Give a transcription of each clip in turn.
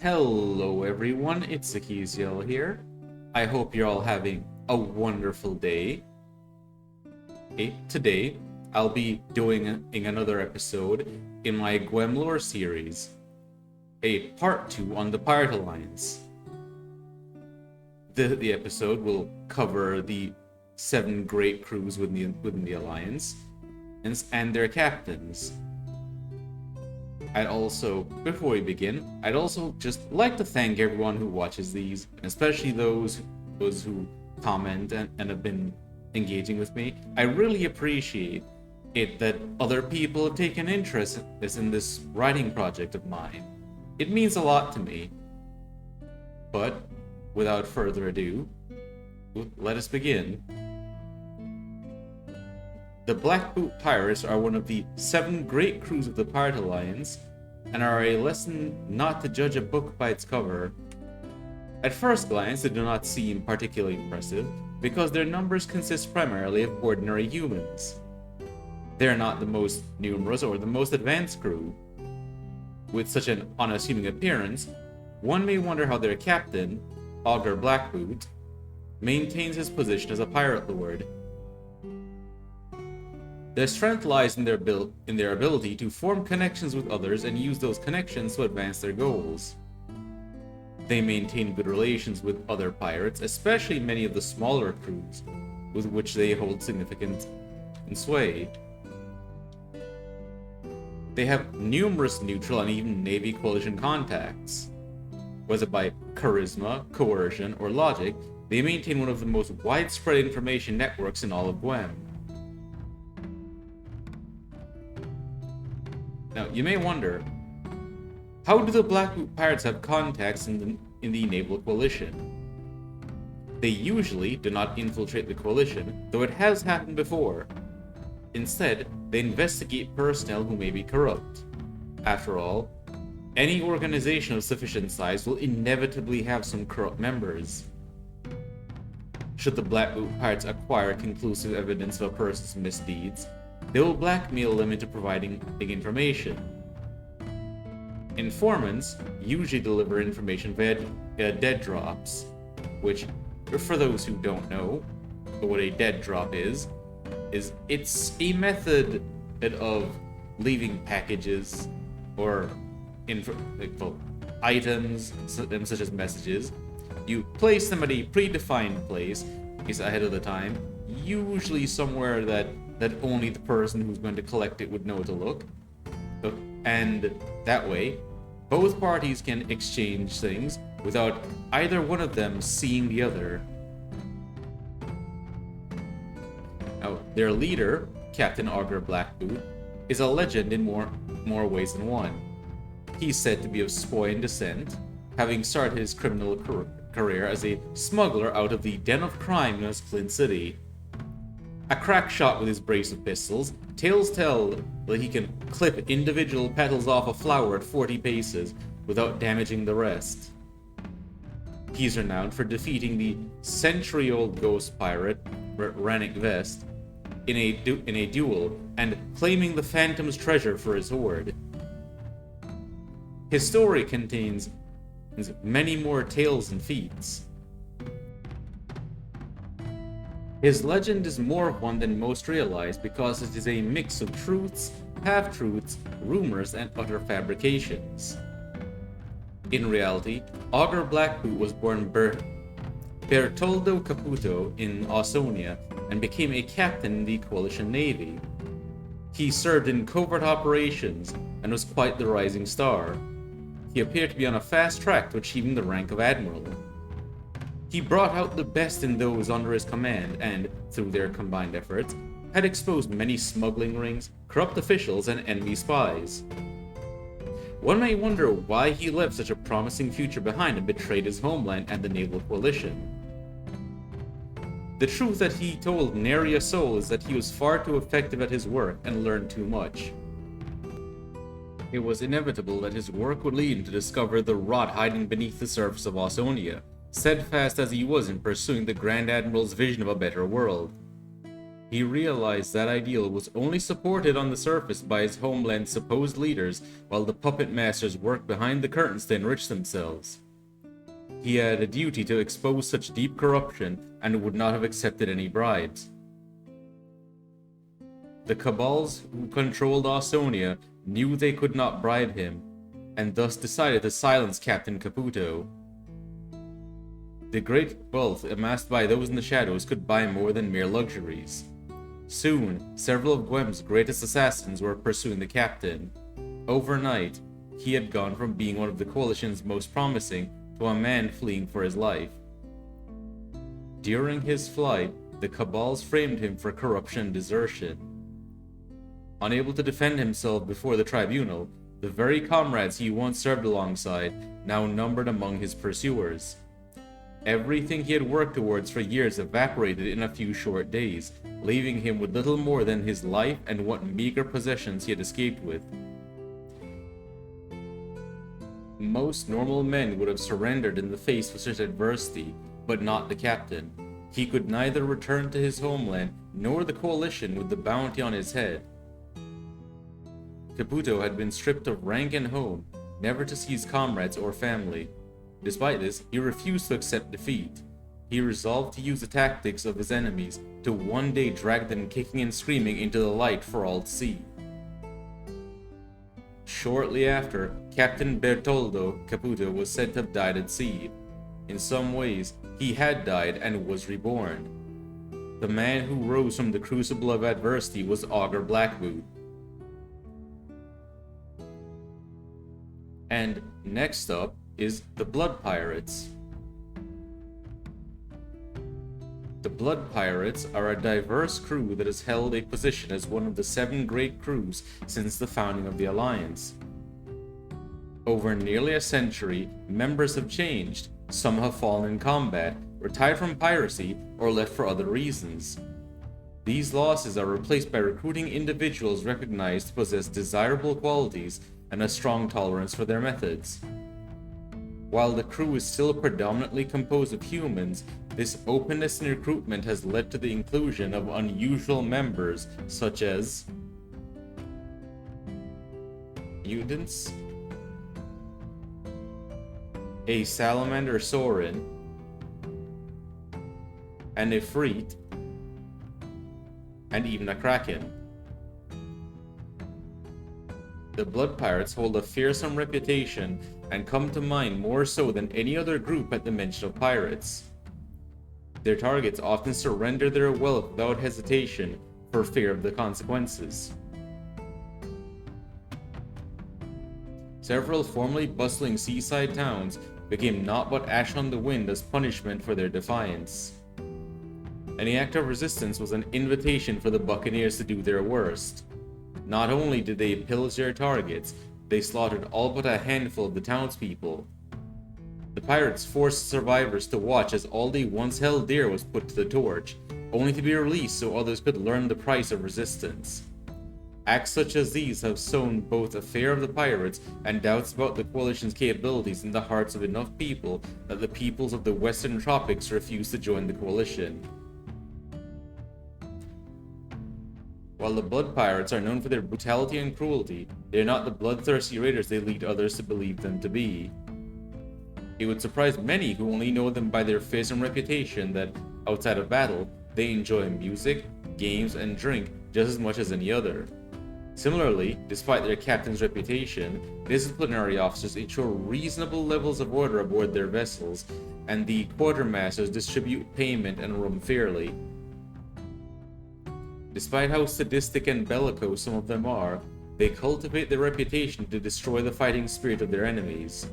Hello everyone, it's Akiziel here. I hope you're all having a wonderful day. Okay, today, I'll be doing another episode in my Guem lore series, a part 2 on the Pirate Alliance. The episode will cover the 7 great crews within the Alliance and their captains. Before we begin, I'd also just like to thank everyone who watches these, and especially those who comment and have been engaging with me. I really appreciate it that other people have taken interest in this writing project of mine. It means a lot to me. But, without further ado, let us begin. The Black Boot Pirates are one of the 7 great crews of the Pirate Alliance, and are a lesson not to judge a book by its cover. At first glance, they do not seem particularly impressive, because their numbers consist primarily of ordinary humans. They are not the most numerous or the most advanced crew. With such an unassuming appearance, one may wonder how their captain, Augur Blackboot, maintains his position as a pirate lord. Their strength lies in their ability to form connections with others and use those connections to advance their goals. They maintain good relations with other pirates, especially many of the smaller crews, with which they hold significant sway. They have numerous neutral and even Navy coalition contacts. Whether by charisma, coercion, or logic, they maintain one of the most widespread information networks in all of Guem. Now, you may wonder, how do the Black Boot Pirates have contacts in the Naval Coalition? They usually do not infiltrate the Coalition, though it has happened before. Instead, they investigate personnel who may be corrupt. After all, any organization of sufficient size will inevitably have some corrupt members. Should the Black Boot Pirates acquire conclusive evidence of a person's misdeeds, they will blackmail them into providing big information. Informants usually deliver information via dead drops, which, for those who don't know what a dead drop is it's a method of leaving packages or items such as messages. You place them at a predefined place ahead of the time, usually somewhere that only the person who's going to collect it would know to look. And that way, both parties can exchange things without either one of them seeing the other. Now, their leader, Captain Augur Blackboot, is a legend in more ways than one. He's said to be of Spoyan descent, having started his criminal career as a smuggler out of the den of crime known as Flint City. A crack shot with his brace of pistols, tales tell that he can clip individual petals off a flower at 40 paces without damaging the rest. He's renowned for defeating the century-old ghost pirate, Rannick Vest, in a duel and claiming the Phantom's treasure for his hoard. His story contains many more tales and feats. His legend is more of one than most realize because it is a mix of truths, half-truths, rumors, and utter fabrications. In reality, Augur Blackboot was born Bertoldo Caputo in Ausonia and became a captain in the Coalition Navy. He served in covert operations and was quite the rising star. He appeared to be on a fast track to achieving the rank of admiral. He brought out the best in those under his command and, through their combined efforts, had exposed many smuggling rings, corrupt officials, and enemy spies. One may wonder why he left such a promising future behind and betrayed his homeland and the Naval Coalition. The truth that he told nary a soul is that he was far too effective at his work and learned too much. It was inevitable that his work would lead him to discover the rot hiding beneath the surface of Ausonia, steadfast as he was in pursuing the Grand Admiral's vision of a better world. He realized that ideal was only supported on the surface by his homeland's supposed leaders, while the puppet masters worked behind the curtains to enrich themselves. He had a duty to expose such deep corruption and would not have accepted any bribes. The cabals who controlled Ausonia knew they could not bribe him, and thus decided to silence Captain Caputo. The great wealth amassed by those in the shadows could buy more than mere luxuries. Soon, several of Guem's greatest assassins were pursuing the captain. Overnight, he had gone from being one of the coalition's most promising to a man fleeing for his life. During his flight, the cabals framed him for corruption and desertion. Unable to defend himself before the tribunal, the very comrades he once served alongside now numbered among his pursuers. Everything he had worked towards for years evaporated in a few short days, leaving him with little more than his life and what meager possessions he had escaped with. Most normal men would have surrendered in the face of such adversity, but not the captain. He could neither return to his homeland nor the coalition with the bounty on his head. Caputo had been stripped of rank and home, never to see his comrades or family. Despite this, he refused to accept defeat. He resolved to use the tactics of his enemies to one day drag them kicking and screaming into the light for all to see. Shortly after, Captain Bertoldo Caputo was said to have died at sea. In some ways, he had died and was reborn. The man who rose from the crucible of adversity was Augur Blackboot. And next up is the Blood Pirates. The Blood Pirates are a diverse crew that has held a position as one of the 7 great crews since the founding of the Alliance. Over nearly a century, members have changed. Some have fallen in combat, retired from piracy, or left for other reasons. These losses are replaced by recruiting individuals recognized to possess desirable qualities and a strong tolerance for their methods. While the crew is still predominantly composed of humans, this openness in recruitment has led to the inclusion of unusual members such as mutants, a salamander Sorin, an Ifrit, and even a Kraken. The Blood Pirates hold a fearsome reputation and come to mind more so than any other group at the mention of pirates. Their targets often surrender their wealth without hesitation for fear of the consequences. Several formerly bustling seaside towns became naught but ash on the wind as punishment for their defiance. Any act of resistance was an invitation for the buccaneers to do their worst. Not only did they pillage their targets, they slaughtered all but a handful of the townspeople. The pirates forced survivors to watch as all they once held dear was put to the torch, only to be released so others could learn the price of resistance. Acts such as these have sown both a fear of the pirates and doubts about the coalition's capabilities in the hearts of enough people that the peoples of the Western Tropics refuse to join the coalition. While the Blood Pirates are known for their brutality and cruelty, they are not the bloodthirsty raiders they lead others to believe them to be. It would surprise many who only know them by their fearsome reputation that, outside of battle, they enjoy music, games, and drink just as much as any other. Similarly, despite their captain's reputation, disciplinary officers ensure reasonable levels of order aboard their vessels, and the quartermasters distribute payment and room fairly. Despite how sadistic and bellicose some of them are, they cultivate their reputation to destroy the fighting spirit of their enemies.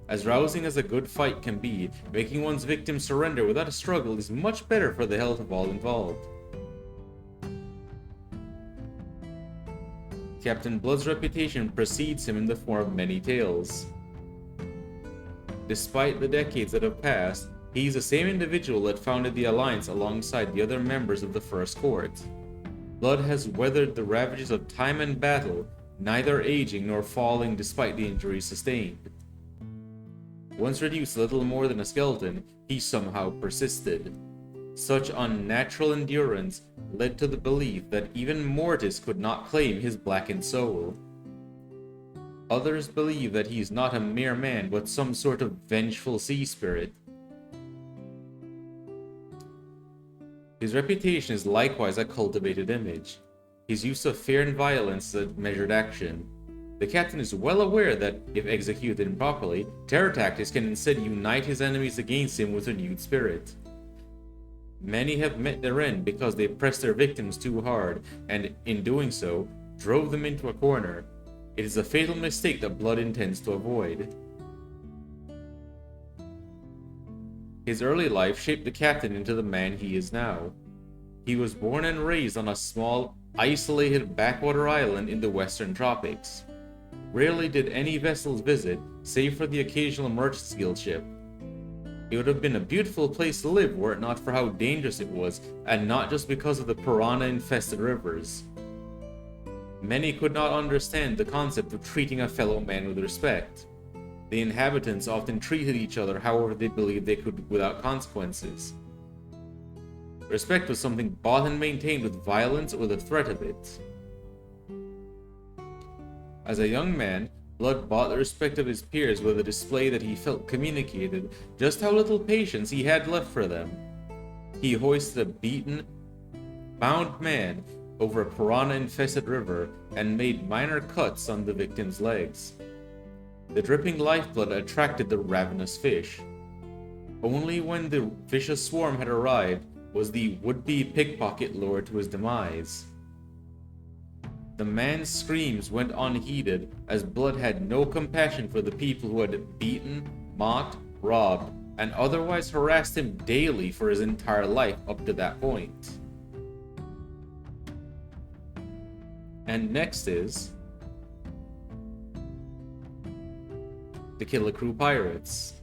As rousing as a good fight can be, making one's victim surrender without a struggle is much better for the health of all involved. Captain Blood's reputation precedes him in the form of many tales. Despite the decades that have passed, he is the same individual that founded the Alliance alongside the other members of the First Court. Blood has weathered the ravages of time and battle, neither aging nor falling despite the injuries sustained. Once reduced to little more than a skeleton, he somehow persisted. Such unnatural endurance led to the belief that even Mortis could not claim his blackened soul. Others believe that he is not a mere man but some sort of vengeful sea spirit. His reputation is likewise a cultivated image. His use of fear and violence is a measured action. The captain is well aware that, if executed improperly, terror tactics can instead unite his enemies against him with renewed spirit. Many have met their end because they pressed their victims too hard, and, in doing so, drove them into a corner. It is a fatal mistake that Blood intends to avoid. His early life shaped the captain into the man he is now. He was born and raised on a small, isolated backwater island in the western tropics. Rarely did any vessels visit, save for the occasional merchant's guild ship. It would have been a beautiful place to live were it not for how dangerous it was, and not just because of the piranha-infested rivers. Many could not understand the concept of treating a fellow man with respect. The inhabitants often treated each other however they believed they could without consequences. Respect was something bought and maintained with violence or the threat of it. As a young man, Blood bought the respect of his peers with a display that he felt communicated just how little patience he had left for them. He hoisted a beaten, bound man over a piranha-infested river and made minor cuts on the victim's legs. The dripping lifeblood attracted the ravenous fish. Only when the vicious swarm had arrived was the would-be pickpocket lured to his demise. The man's screams went unheeded, as Blood had no compassion for the people who had beaten, mocked, robbed, and otherwise harassed him daily for his entire life up to that point. And next is the Killer Crew Pirates.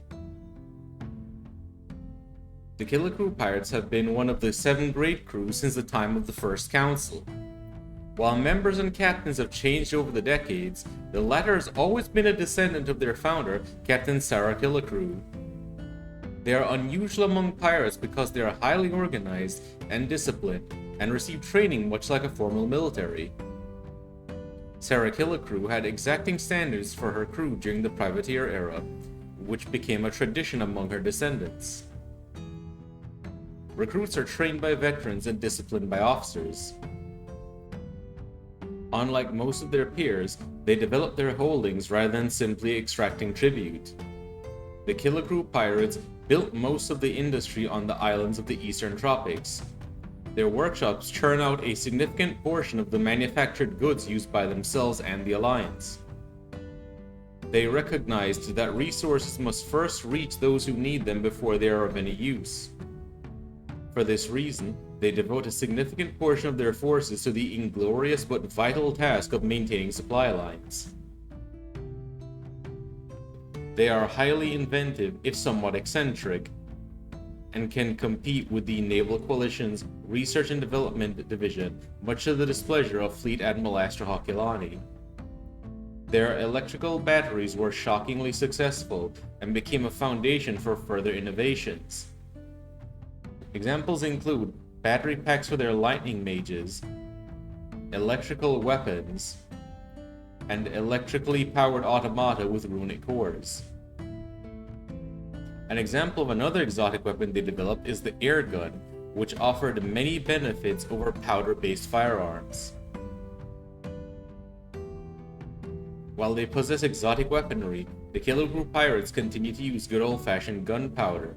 The Killer Crew Pirates have been one of the 7 great crews since the time of the First Council. While members and captains have changed over the decades, the latter has always been a descendant of their founder, Captain Sarah Killicrew. They are unusual among pirates because they are highly organized and disciplined, and receive training much like a formal military. Sarah Killicrew had exacting standards for her crew during the privateer era, which became a tradition among her descendants. Recruits are trained by veterans and disciplined by officers. Unlike most of their peers, they develop their holdings rather than simply extracting tribute. The Killicrew pirates built most of the industry on the islands of the Eastern Tropics. Their workshops churn out a significant portion of the manufactured goods used by themselves and the Alliance. They recognized that resources must first reach those who need them before they are of any use. For this reason, they devote a significant portion of their forces to the inglorious but vital task of maintaining supply lines. They are highly inventive, if somewhat eccentric, and can compete with the Naval Coalition's Research and Development Division, much to the displeasure of Fleet Admiral Astra Hokulani. Their electrical batteries were shockingly successful and became a foundation for further innovations. Examples include battery packs for their lightning mages, electrical weapons, and electrically powered automata with runic cores. An example of another exotic weapon they developed is the air gun, which offered many benefits over powder-based firearms. While they possess exotic weaponry, the Killicrew pirates continue to use good old-fashioned gunpowder.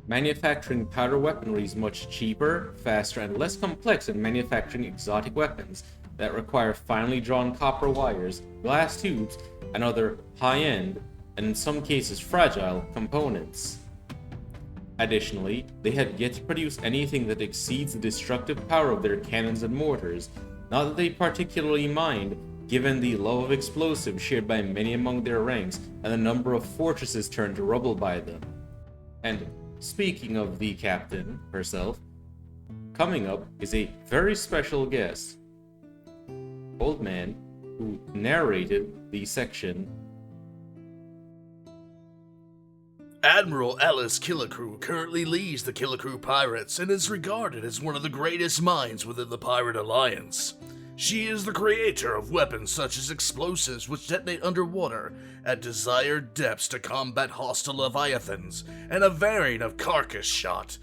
Manufacturing powder weaponry is much cheaper, faster, and less complex than manufacturing exotic weapons that require finely drawn copper wires, glass tubes, and other high-end, and in some cases fragile, components. Additionally, they have yet to produce anything that exceeds the destructive power of their cannons and mortars, not that they particularly mind, given the love of explosives shared by many among their ranks and the number of fortresses turned to rubble by them. And speaking of the captain herself, coming up is a very special guest, Old Man, who narrated the section. Admiral Alice Killicrew currently leads the Killicrew Pirates and is regarded as one of the greatest minds within the Pirate Alliance. She is the creator of weapons such as explosives which detonate underwater at desired depths to combat hostile leviathans, and a variant of carcass shot,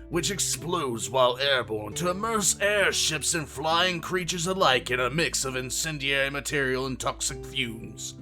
which explodes while airborne to immerse airships and flying creatures alike in a mix of incendiary material and toxic fumes.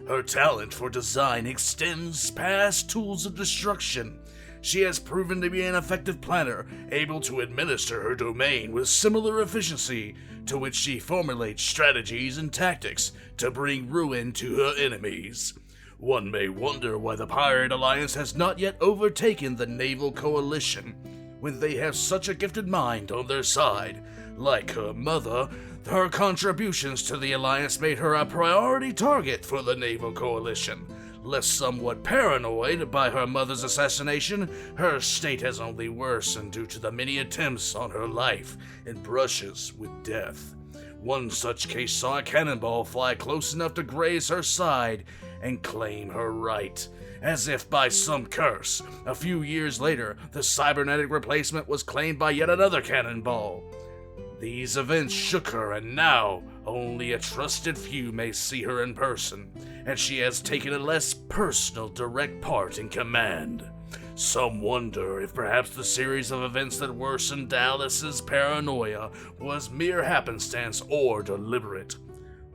Her talent for design extends past tools of destruction. She has proven to be an effective planner, able to administer her domain with similar efficiency to which she formulates strategies and tactics to bring ruin to her enemies. One may wonder why the Pirate Alliance has not yet overtaken the Naval Coalition, when they have such a gifted mind on their side. Like her mother, her contributions to the Alliance made her a priority target for the Naval Coalition. Less somewhat paranoid by her mother's assassination, her state has only worsened due to the many attempts on her life and brushes with death. One such case saw a cannonball fly close enough to graze her side and claim her right. As if by some curse, a few years later, the cybernetic replacement was claimed by yet another cannonball. These events shook her, and now only a trusted few may see her in person, and she has taken a less personal, direct part in command. Some wonder if perhaps the series of events that worsened Alice's paranoia was mere happenstance or deliberate.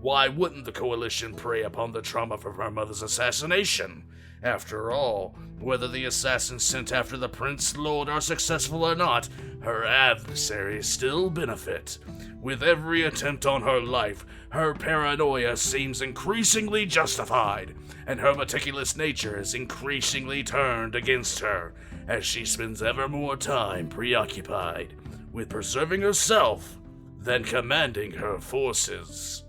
Why wouldn't the Coalition prey upon the trauma from her mother's assassination? After all, whether the assassins sent after the Prince Lord are successful or not, her adversaries still benefit. With every attempt on her life, her paranoia seems increasingly justified, and her meticulous nature is increasingly turned against her, as she spends ever more time preoccupied with preserving herself than commanding her forces.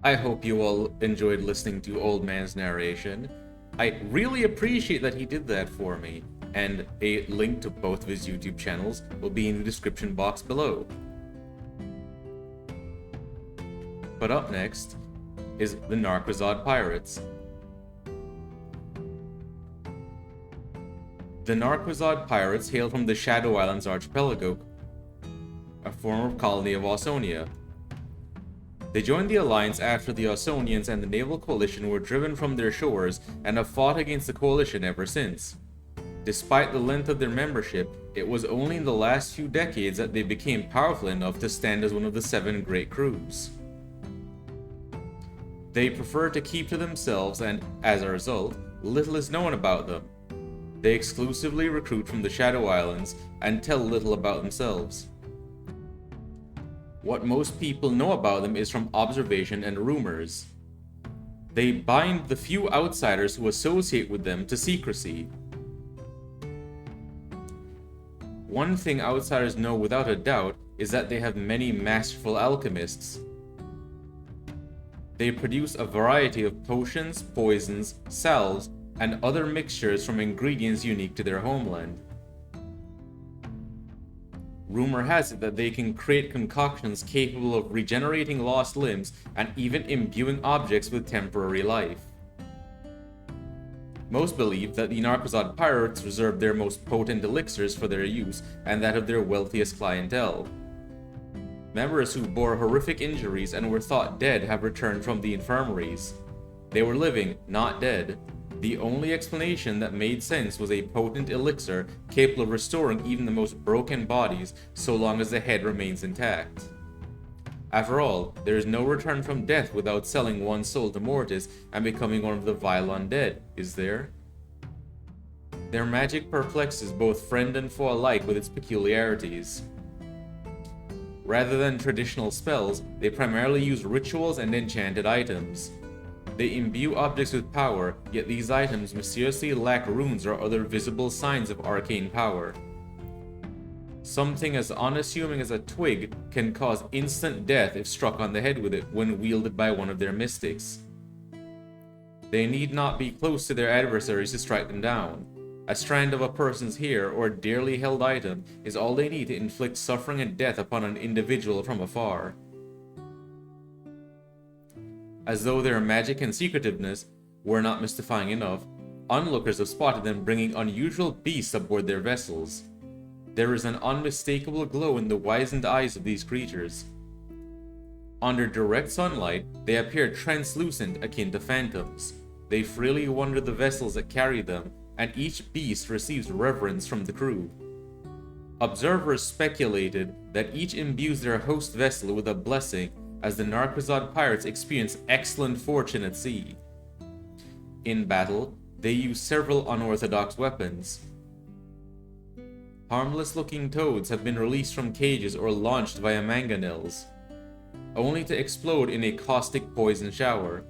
I hope you all enjoyed listening to Old Man's narration. I really appreciate that he did that for me, and a link to both of his YouTube channels will be in the description box below. But up next is the Nar'quezad Pirates. The Nar'quezad Pirates hail from the Shadow Islands archipelago, a former colony of Ausonia. They joined the Alliance after the Ausonians and the Naval Coalition were driven from their shores and have fought against the Coalition ever since. Despite the length of their membership, it was only in the last few decades that they became powerful enough to stand as one of the 7 great crews. They prefer to keep to themselves, and, as a result, little is known about them. They exclusively recruit from the Shadow Islands and tell little about themselves. What most people know about them is from observation and rumors. They bind the few outsiders who associate with them to secrecy. One thing outsiders know without a doubt is that they have many masterful alchemists. They produce a variety of potions, poisons, salves, and other mixtures from ingredients unique to their homeland. Rumor has it that they can create concoctions capable of regenerating lost limbs and even imbuing objects with temporary life. Most believe that the Nar'quezad pirates reserve their most potent elixirs for their use and that of their wealthiest clientele. Members who bore horrific injuries and were thought dead have returned from the infirmaries. They were living, not dead. The only explanation that made sense was a potent elixir capable of restoring even the most broken bodies so long as the head remains intact. After all, there is no return from death without selling one's soul to Mortis and becoming one of the vile undead, is there? Their magic perplexes both friend and foe alike with its peculiarities. Rather than traditional spells, they primarily use rituals and enchanted items. They imbue objects with power, yet these items mysteriously lack runes or other visible signs of arcane power. Something as unassuming as a twig can cause instant death if struck on the head with it when wielded by one of their mystics. They need not be close to their adversaries to strike them down. A strand of a person's hair or dearly held item is all they need to inflict suffering and death upon an individual from afar. As though their magic and secretiveness Were not mystifying enough, onlookers have spotted them bringing unusual beasts aboard their vessels. There is an unmistakable glow in the wizened eyes of these creatures. Under direct sunlight, they appear translucent, akin to phantoms. They freely wander the vessels that carry them, and each beast receives reverence from the crew. Observers speculated that each imbues their host vessel with a blessing, as the nar'quezad pirates experience excellent fortune at sea. In battle, they use several unorthodox weapons. Harmless-looking toads have been released from cages or launched via mangonels, only to explode in a caustic poison shower.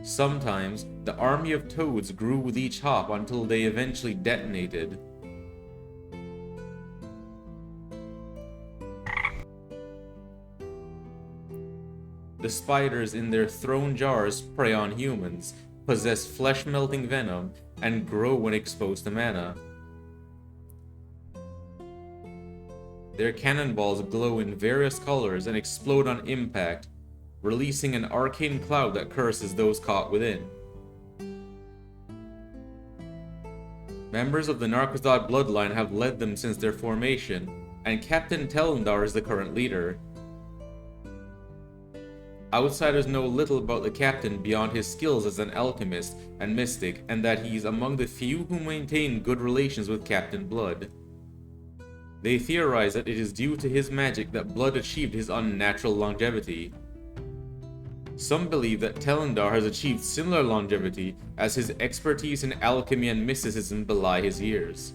Sometimes, the army of toads grew with each hop until they eventually detonated. The spiders in their throne jars prey on humans, possess flesh-melting venom, and grow when exposed to mana. Their cannonballs glow in various colors and explode on impact, releasing an arcane cloud that curses those caught within. Members of the nar'quezad bloodline have led them since their formation, and Captain Telendar is the current leader. Outsiders know little about the captain beyond his skills as an alchemist and mystic, and that he is among the few who maintain good relations with Captain Blood. They theorize that it is due to his magic that Blood achieved his unnatural longevity. Some believe that Telendar has achieved similar longevity, as his expertise in alchemy and mysticism belie his years.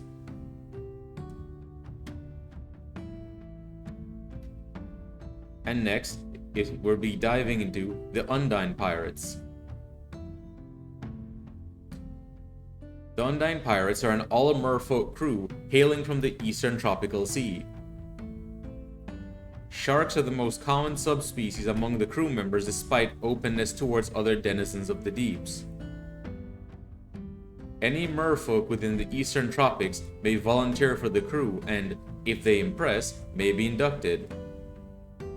And next, we'll be diving into the Undyne Pirates. The Undyne Pirates are an all-merfolk crew hailing from the Eastern Tropical Sea. Sharks are the most common subspecies among the crew members despite openness towards other denizens of the deeps. Any merfolk within the Eastern Tropics may volunteer for the crew and, if they impress, may be inducted.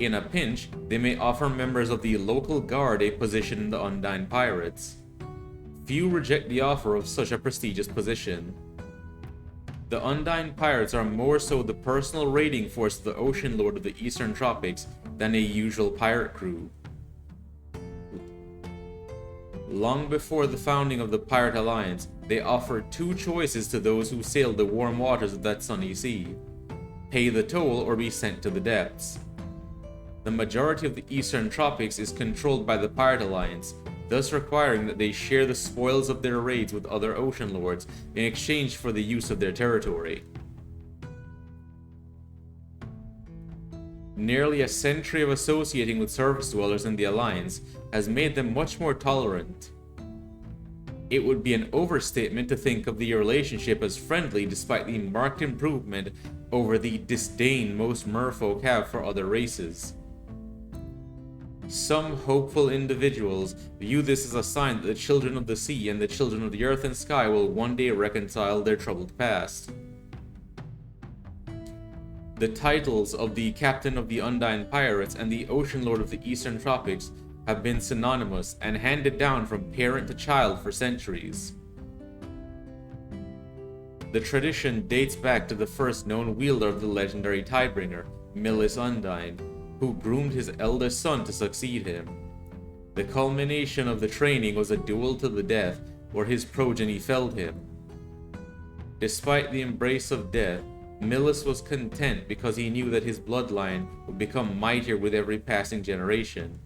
In a pinch, they may offer members of the local guard a position in the Undyne Pirates. Few reject the offer of such a prestigious position. The Undyne Pirates are more so the personal raiding force of the Ocean Lord of the Eastern Tropics than a usual pirate crew. Long before the founding of the Pirate Alliance, they offered two choices to those who sailed the warm waters of that sunny sea: pay the toll or be sent to the depths. The majority of the Eastern Tropics is controlled by the Pirate Alliance, thus requiring that they share the spoils of their raids with other ocean lords in exchange for the use of their territory. Nearly a century of associating with surface dwellers in the Alliance has made them much more tolerant. It would be an overstatement to think of the relationship as friendly despite the marked improvement over the disdain most merfolk have for other races. Some hopeful individuals view this as a sign that the children of the sea and the children of the earth and sky will one day reconcile their troubled past. The titles of the Captain of the Undyne Pirates and the Ocean Lord of the Eastern Tropics have been synonymous and handed down from parent to child for centuries. The tradition dates back to the first known wielder of the legendary Tidebringer, Milis Undyne, who groomed his eldest son to succeed him. The culmination of the training was a duel to the death, where his progeny felled him. Despite the embrace of death, Milis was content because he knew that his bloodline would become mightier with every passing generation.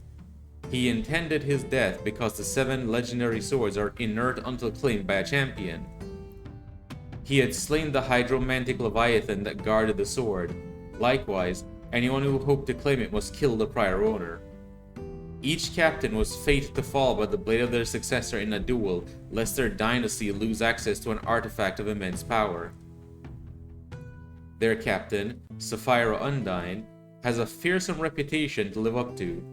He intended his death because the 7 legendary swords are inert until claimed by a champion. He had slain the hydromantic leviathan that guarded the sword. Likewise, anyone who hoped to claim it must kill the prior owner. Each captain was fated to fall by the blade of their successor in a duel, lest their dynasty lose access to an artifact of immense power. Their captain, Sapphira Undyne, has a fearsome reputation to live up to.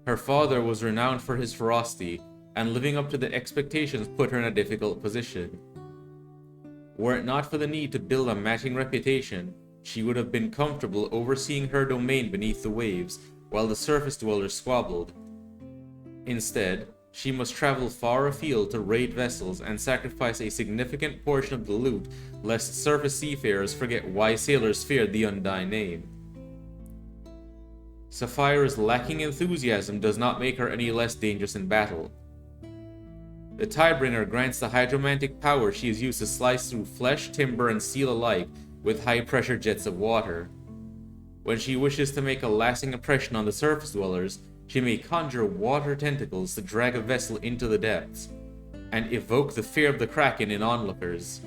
Her father was renowned for his ferocity, and living up to the expectations put her in a difficult position. Were it not for the need to build a matching reputation, she would have been comfortable overseeing her domain beneath the waves, while the surface dwellers squabbled. Instead, she must travel far afield to raid vessels and sacrifice a significant portion of the loot lest surface seafarers forget why sailors feared the Undying name. Sapphire's lacking enthusiasm does not make her any less dangerous in battle. The Tidebringer grants the hydromantic power she is used to slice through flesh, timber, and steel alike with high-pressure jets of water. When she wishes to make a lasting impression on the surface dwellers, she may conjure water tentacles to drag a vessel into the depths, and evoke the fear of the Kraken in onlookers.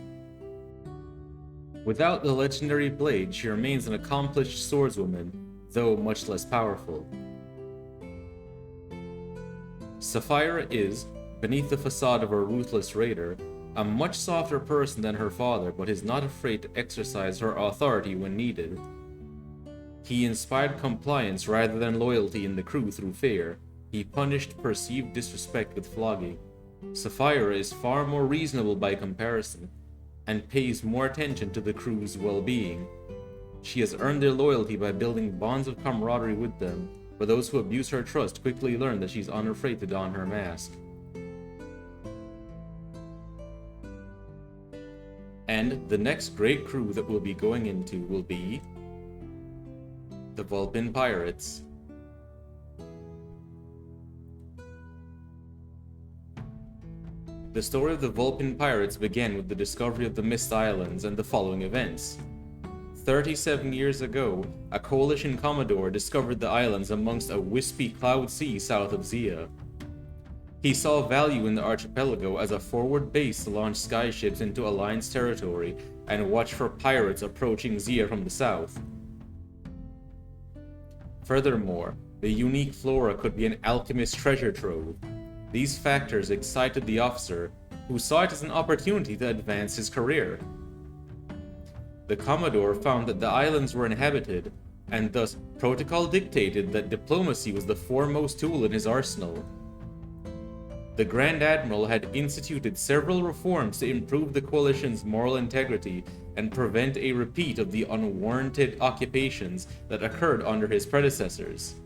Without the legendary blade, she remains an accomplished swordswoman, though much less powerful. Sapphira is, beneath the facade of a ruthless raider, a much softer person than her father, but is not afraid to exercise her authority when needed. He inspired compliance rather than loyalty in the crew through fear. He punished perceived disrespect with flogging. Sapphira is far more reasonable by comparison, and pays more attention to the crew's well-being. She has earned their loyalty by building bonds of camaraderie with them, but those who abuse her trust quickly learn that she's unafraid to don her mask. And the next great crew that we'll be going into will be the Vulpin Pirates. The story of the Vulpin Pirates began with the discovery of the Mist Islands and the following events. 37 years ago, a coalition commodore discovered the islands amongst a wispy cloud sea south of Zia. He saw value in the archipelago as a forward base to launch skyships into Alliance territory and watch for pirates approaching Zia from the south. Furthermore, the unique flora could be an alchemist's treasure trove. These factors excited the officer, who saw it as an opportunity to advance his career. The Commodore found that the islands were inhabited, and thus protocol dictated that diplomacy was the foremost tool in his arsenal. The Grand Admiral had instituted several reforms to improve the coalition's moral integrity and prevent a repeat of the unwarranted occupations that occurred under his predecessors.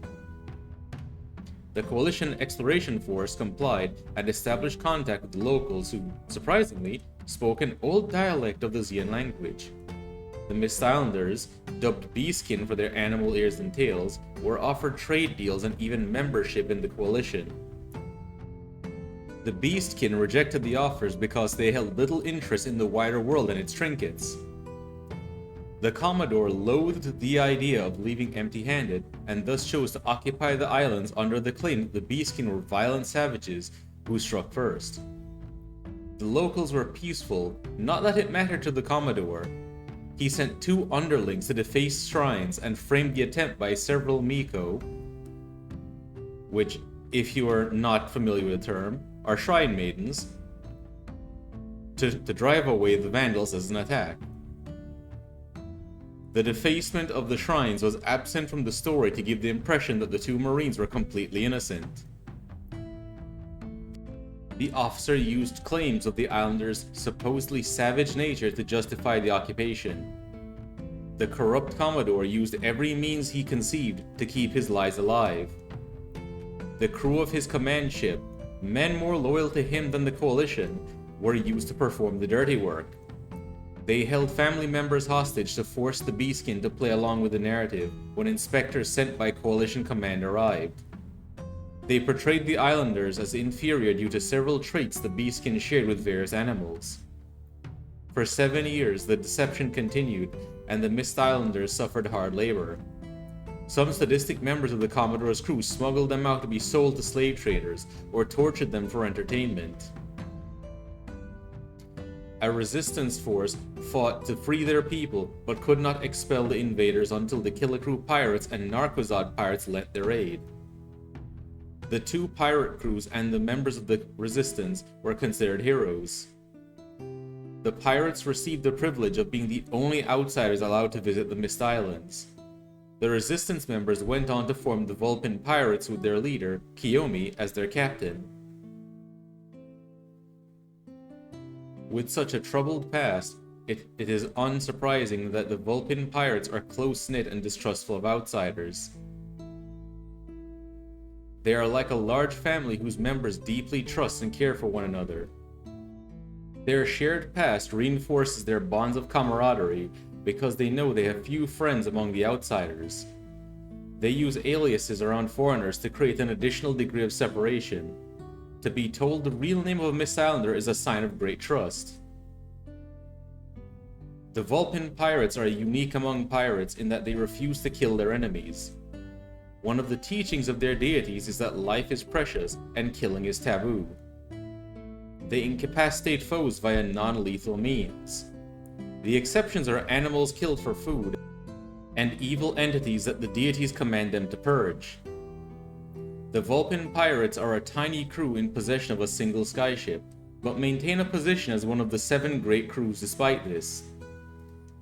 The Coalition Exploration Force complied and established contact with the locals who, surprisingly, spoke an old dialect of the Zian language. The Mist Islanders, dubbed Beaskin for their animal ears and tails, were offered trade deals and even membership in the Coalition. The Beastkin rejected the offers because they held little interest in the wider world and its trinkets. The Commodore loathed the idea of leaving empty-handed, and thus chose to occupy the islands under the claim that the Beastkin were violent savages who struck first. The locals were peaceful, not that it mattered to the Commodore. He sent 2 underlings to deface shrines and framed the attempt by several Miko, which, if you are not familiar with the term, are shrine maidens, to drive away the Vandals as an attack. The defacement of the shrines was absent from the story to give the impression that the 2 Marines were completely innocent. The officer used claims of the islanders' supposedly savage nature to justify the occupation. The corrupt Commodore used every means he conceived to keep his lies alive. The crew of his command ship, men more loyal to him than the Coalition, were used to perform the dirty work. They held family members hostage to force the Beaskin to play along with the narrative when inspectors sent by Coalition command arrived. They portrayed the islanders as inferior due to several traits the Beaskin shared with various animals. For 7 years, the deception continued, and the Mist Islanders suffered hard labor. Some sadistic members of the Commodore's crew smuggled them out to be sold to slave traders, or tortured them for entertainment. A resistance force fought to free their people, but could not expel the invaders until the Killicrew pirates and Nar'quezad pirates lent their aid. The 2 pirate crews and the members of the resistance were considered heroes. The pirates received the privilege of being the only outsiders allowed to visit the Mist Islands. The resistance members went on to form the Vulpin Pirates with their leader, Kiyomi, as their captain. With such a troubled past, it is unsurprising that the Vulpin Pirates are close-knit and distrustful of outsiders. They are like a large family whose members deeply trust and care for one another. Their shared past reinforces their bonds of camaraderie because they know they have few friends among the outsiders. They use aliases around foreigners to create an additional degree of separation. To be told the real name of a Miss Islander is a sign of great trust. The Vulpin pirates are unique among pirates in that they refuse to kill their enemies. One of the teachings of their deities is that life is precious and killing is taboo. They incapacitate foes via non-lethal means. The exceptions are animals killed for food and evil entities that the deities command them to purge. The Vulpin pirates are a tiny crew in possession of a single skyship, but maintain a position as one of the 7 great crews despite this.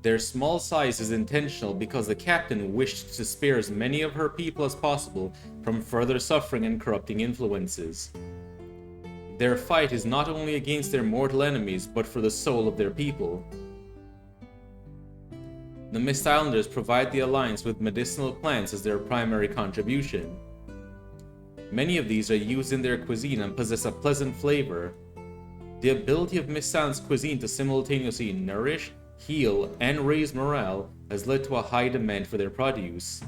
Their small size is intentional because the captain wished to spare as many of her people as possible from further suffering and corrupting influences. Their fight is not only against their mortal enemies, but for the soul of their people. The Mist Islanders provide the Alliance with medicinal plants as their primary contribution. Many of these are used in their cuisine and possess a pleasant flavor. The ability of Mist Island's cuisine to simultaneously nourish, heal, and raise morale has led to a high demand for their produce.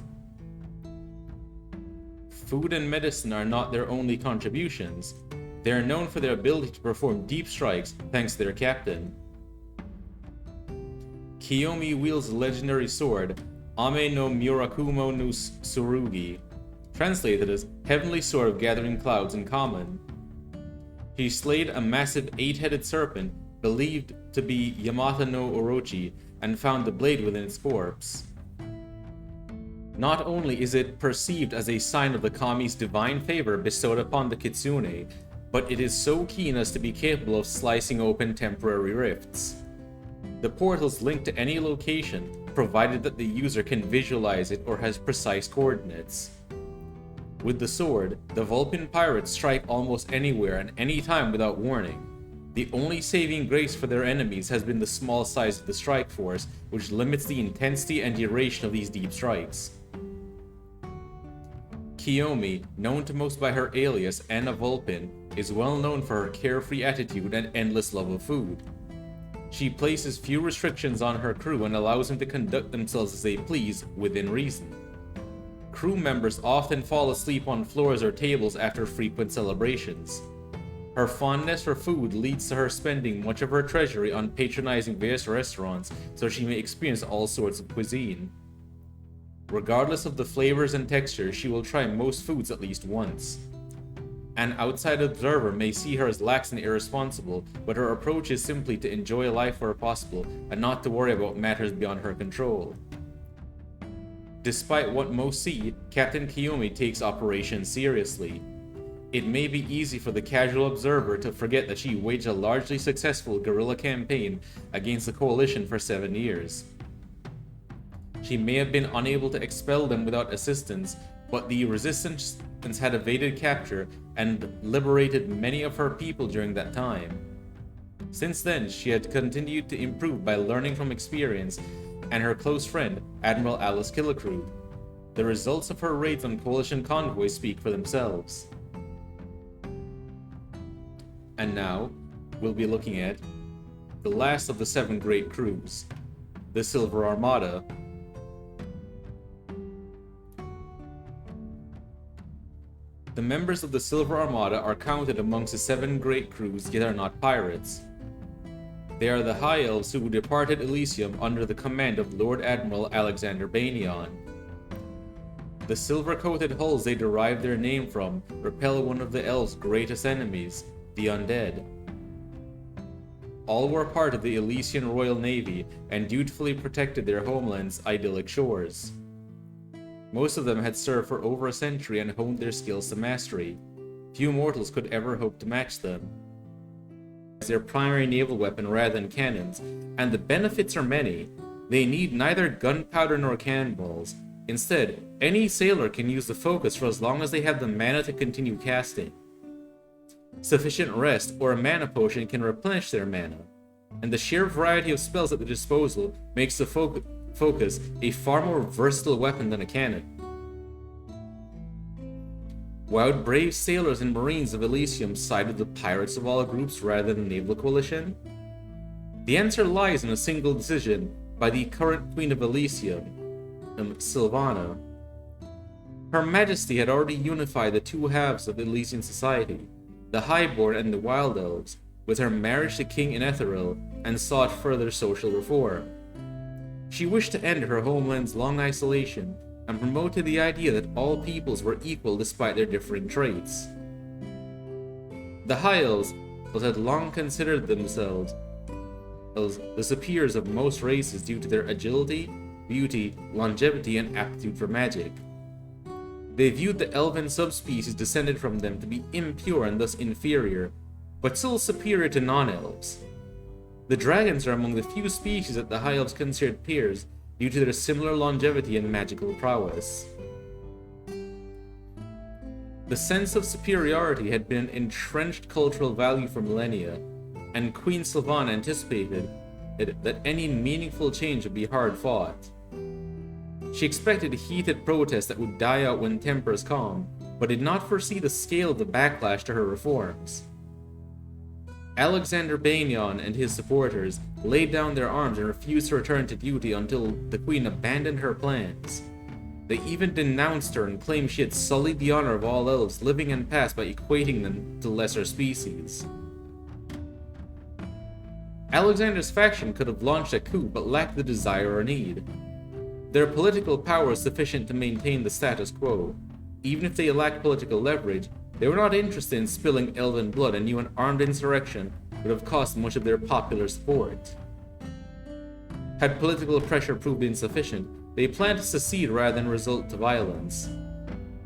Food and medicine are not their only contributions. They are known for their ability to perform deep strikes thanks to their captain. Kiyomi wields the legendary sword Ame no Murakumo no Tsurugi, translated as Heavenly Sword of Gathering Clouds in common. She slayed a massive 8-headed serpent believed to be Yamata no Orochi and found the blade within its corpse. Not only is it perceived as a sign of the kami's divine favor bestowed upon the kitsune, but it is so keen as to be capable of slicing open temporary rifts. The portals link to any location, provided that the user can visualize it or has precise coordinates. With the sword, the Vulpin pirates strike almost anywhere and any time without warning. The only saving grace for their enemies has been the small size of the strike force, which limits the intensity and duration of these deep strikes. Kiyomi, known to most by her alias Anna Vulpin, is well known for her carefree attitude and endless love of food. She places few restrictions on her crew and allows them to conduct themselves as they please within reason. Crew members often fall asleep on floors or tables after frequent celebrations. Her fondness for food leads to her spending much of her treasury on patronizing various restaurants so she may experience all sorts of cuisine. Regardless of the flavors and textures, she will try most foods at least once. An outside observer may see her as lax and irresponsible, but her approach is simply to enjoy life where possible and not to worry about matters beyond her control. Despite what most see, Captain Kiyomi takes operations seriously. It may be easy for the casual observer to forget that she waged a largely successful guerrilla campaign against the coalition for 7 years. She may have been unable to expel them without assistance, but the resistance had evaded capture and liberated many of her people during that time. Since then, she had continued to improve by learning from experience and her close friend, Admiral Alice Killicrew. The results of her raids on coalition convoys speak for themselves. And now, we'll be looking at the last of the 7 great crews, the Silver Armada. The members of the Silver Armada are counted amongst the 7 great crews, yet are not pirates. They are the High Elves who departed Elysium under the command of Lord Admiral Alexander Bainion. The silver-coated hulls they derive their name from repel one of the elves' greatest enemies, the undead. All were part of the Elysian Royal Navy and dutifully protected their homeland's idyllic shores. Most of them had served for over a century and honed their skills to mastery. Few mortals could ever hope to match them. As their primary naval weapon rather than cannons, and the benefits are many. They need neither gunpowder nor cannonballs. Instead, any sailor can use the focus for as long as they have the mana to continue casting. Sufficient rest or a mana potion can replenish their mana, and the sheer variety of spells at their disposal makes the focus a far more versatile weapon than a cannon. Why would brave sailors and marines of Elysium side with the pirates of all groups rather than the naval coalition? The answer lies in a single decision by the current Queen of Elysium, Sylvana. Her Majesty had already unified the two halves of Elysian society, the Highborn and the Wild Elves, with her marriage to King Inetherill, and sought further social reform. She wished to end her homeland's long isolation and promoted the idea that all peoples were equal despite their differing traits. The High Elves had long considered themselves as the superiors of most races due to their agility, beauty, longevity, and aptitude for magic. They viewed the elven subspecies descended from them to be impure and thus inferior, but still superior to non-elves. The dragons are among the few species that the High Elves considered peers due to their similar longevity and magical prowess. The sense of superiority had been an entrenched cultural value for millennia, and Queen Sylvana anticipated that any meaningful change would be hard-fought. She expected heated protests that would die out when tempers calm, but did not foresee the scale of the backlash to her reforms. Alexander Baignon and his supporters laid down their arms and refused to return to duty until the Queen abandoned her plans. They even denounced her and claimed she had sullied the honor of all elves living and past by equating them to lesser species. Alexander's faction could have launched a coup but lacked the desire or need. Their political power was sufficient to maintain the status quo. Even if they lacked political leverage, they were not interested in spilling elven blood and knew an armed insurrection would have cost much of their popular support. Had political pressure proved insufficient, they planned to secede rather than resort to violence.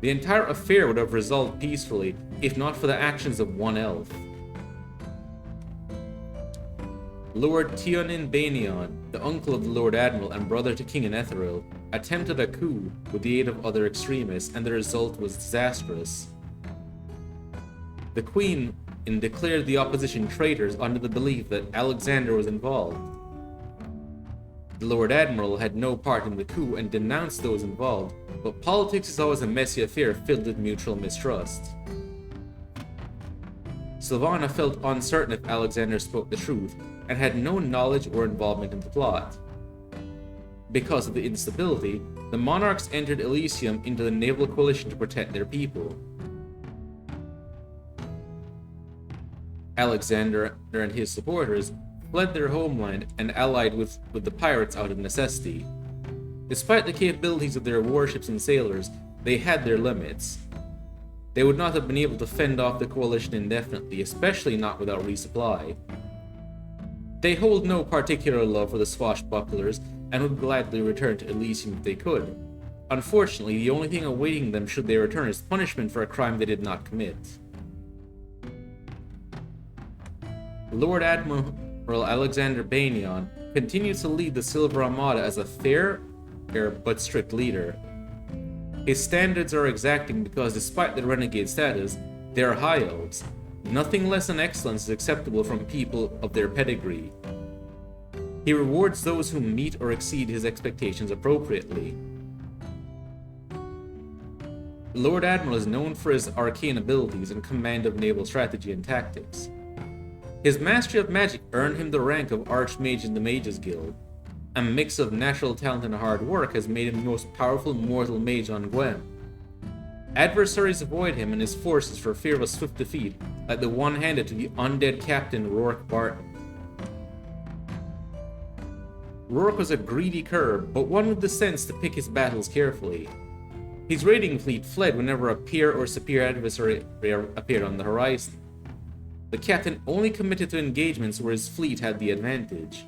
The entire affair would have resolved peacefully, if not for the actions of one elf. Lord Tionin Baignon, the uncle of the Lord Admiral and brother to King Inetherill, attempted a coup with the aid of other extremists, and the result was disastrous. The Queen declared the opposition traitors under the belief that Alexander was involved. The Lord Admiral had no part in the coup and denounced those involved, but politics is always a messy affair filled with mutual mistrust. Sylvana felt uncertain if Alexander spoke the truth, and had no knowledge or involvement in the plot. Because of the instability, the monarchs entered Elysium into the naval coalition to protect their people. Alexander and his supporters fled their homeland and allied with the pirates out of necessity. Despite the capabilities of their warships and sailors, they had their limits. They would not have been able to fend off the coalition indefinitely, especially not without resupply. They hold no particular love for the swashbucklers and would gladly return to Elysium if they could. Unfortunately, the only thing awaiting them should they return is punishment for a crime they did not commit. Lord Admiral Alexander Baignon continues to lead the Silver Armada as a fair but strict leader. His standards are exacting because despite their renegade status, they are high elves. Nothing less than excellence is acceptable from people of their pedigree. He rewards those who meet or exceed his expectations appropriately. The Lord Admiral is known for his arcane abilities and command of naval strategy and tactics. His mastery of magic earned him the rank of Archmage in the Mages Guild. A mix of natural talent and hard work has made him the most powerful mortal mage on Guem. Adversaries avoid him and his forces for fear of a swift defeat, like the one handed to the undead captain Rourke Barton. Rourke was a greedy cur, but one with the sense to pick his battles carefully. His raiding fleet fled whenever a peer or superior adversary appeared on the horizon. The captain only committed to engagements where his fleet had the advantage.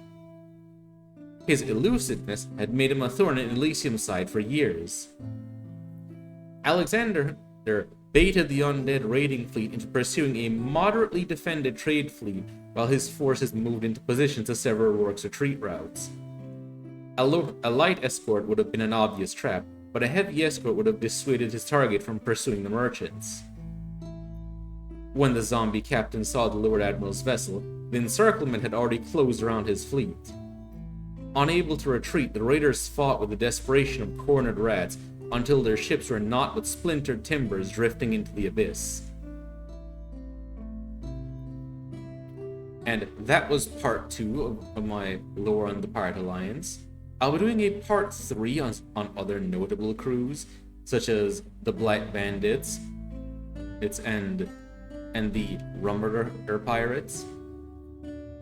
His elusiveness had made him a thorn in Elysium's side for years. Alexander baited the undead raiding fleet into pursuing a moderately defended trade fleet while his forces moved into position to sever Rourke's retreat routes. A light escort would have been an obvious trap, but a heavy escort would have dissuaded his target from pursuing the merchants. When the zombie captain saw the Lord Admiral's vessel, the encirclement had already closed around his fleet. Unable to retreat, the raiders fought with the desperation of cornered rats, until their ships were not but splintered timbers drifting into the abyss. And that was part 2 of my lore on the Pirate Alliance. I'll be doing a part 3 on other notable crews, such as the Black Bandits, and the Rummer Pirates.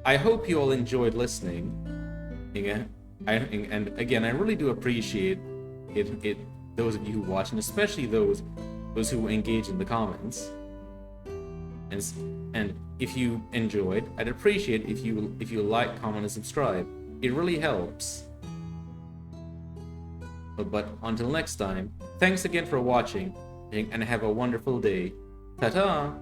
I hope you all enjoyed listening. And again, I really do appreciate it those of you who watch, and especially those who engage in the comments. And if you enjoyed, I'd appreciate if you like, comment, and subscribe. It really helps. But until next time, thanks again for watching, and have a wonderful day. Ta-ta!